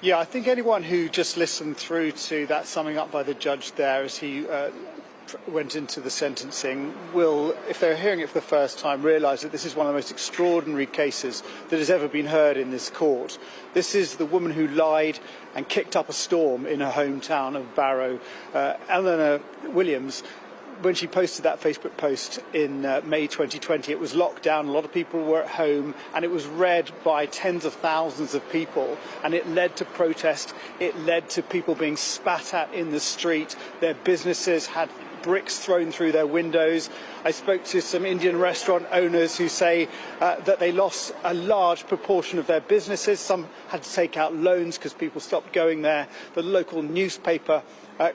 Yeah, I think anyone who just listened through to that summing up by the judge there as he went into the sentencing will, if they're hearing it for the first time, realise that this is one of the most extraordinary cases that has ever been heard in this court. This is the woman who lied and kicked up a storm in her hometown of Barrow. Eleanor Williams, when she posted that Facebook post in May 2020, it was locked down, a lot of people were at home, and it was read by tens of thousands of people, and it led to protest, it led to people being spat at in the street, their businesses had bricks thrown through their windows. I spoke to some Indian restaurant owners who say that they lost a large proportion of their businesses. Some had to take out loans because people stopped going there. The local newspaper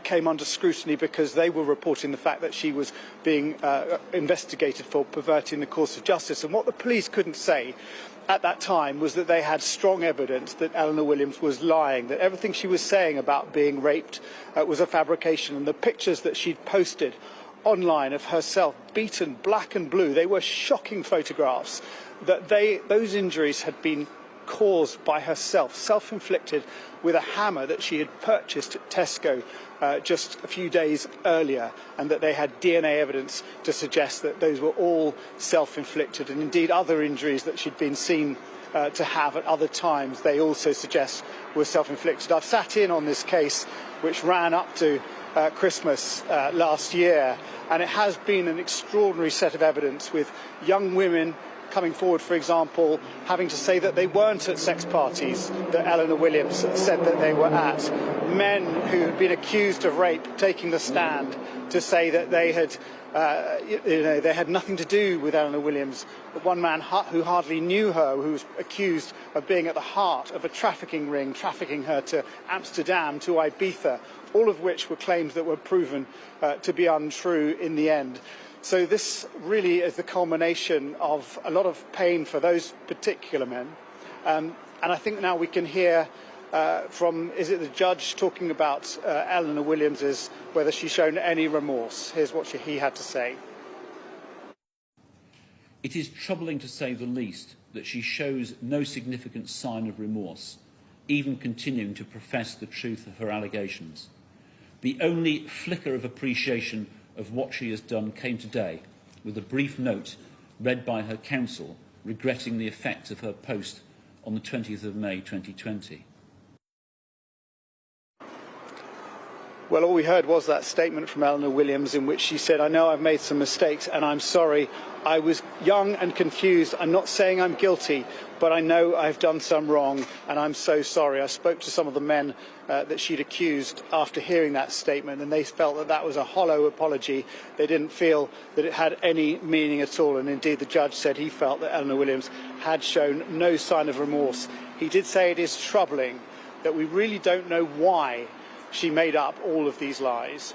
came under scrutiny because they were reporting the fact that she was being investigated for perverting the course of justice. And what the police couldn't say at that time was that they had strong evidence that Eleanor Williams was lying, that everything she was saying about being raped was a fabrication, and the pictures that she'd posted online of herself beaten black and blue, they were shocking photographs, that those injuries had been caused by herself, self-inflicted with a hammer that she had purchased at Tesco just a few days earlier, and that they had DNA evidence to suggest that those were all self-inflicted, and indeed other injuries that she'd been seen to have at other times they also suggest were self-inflicted. I've sat in on this case which ran up to Christmas last year, and it has been an extraordinary set of evidence, with young women coming forward, for example, having to say that they weren't at sex parties that Eleanor Williams said that they were at. Men who had been accused of rape taking the stand to say that they had nothing to do with Eleanor Williams. But one man who hardly knew her, who was accused of being at the heart of a trafficking ring, trafficking her to Amsterdam, to Ibiza, all of which were claims that were proven to be untrue in the end. So this really is the culmination of a lot of pain for those particular men. And I think now we can hear from, is it the judge talking about Eleanor Williams, is whether she's shown any remorse. Here's what he had to say. It is troubling, to say the least, that she shows no significant sign of remorse, even continuing to profess the truth of her allegations. The only flicker of appreciation of what she has done came today, with a brief note read by her counsel regretting the effect of her post on the 20th of May 2020. Well, all we heard was that statement from Eleanor Williams in which she said, "I know I've made some mistakes and I'm sorry. I was young and confused. I'm not saying I'm guilty, but I know I've done some wrong and I'm so sorry." I spoke to some of the men that she'd accused after hearing that statement, and they felt that that was a hollow apology. They didn't feel that it had any meaning at all, and indeed the judge said he felt that Eleanor Williams had shown no sign of remorse. He did say it is troubling that we really don't know why she made up all of these lies.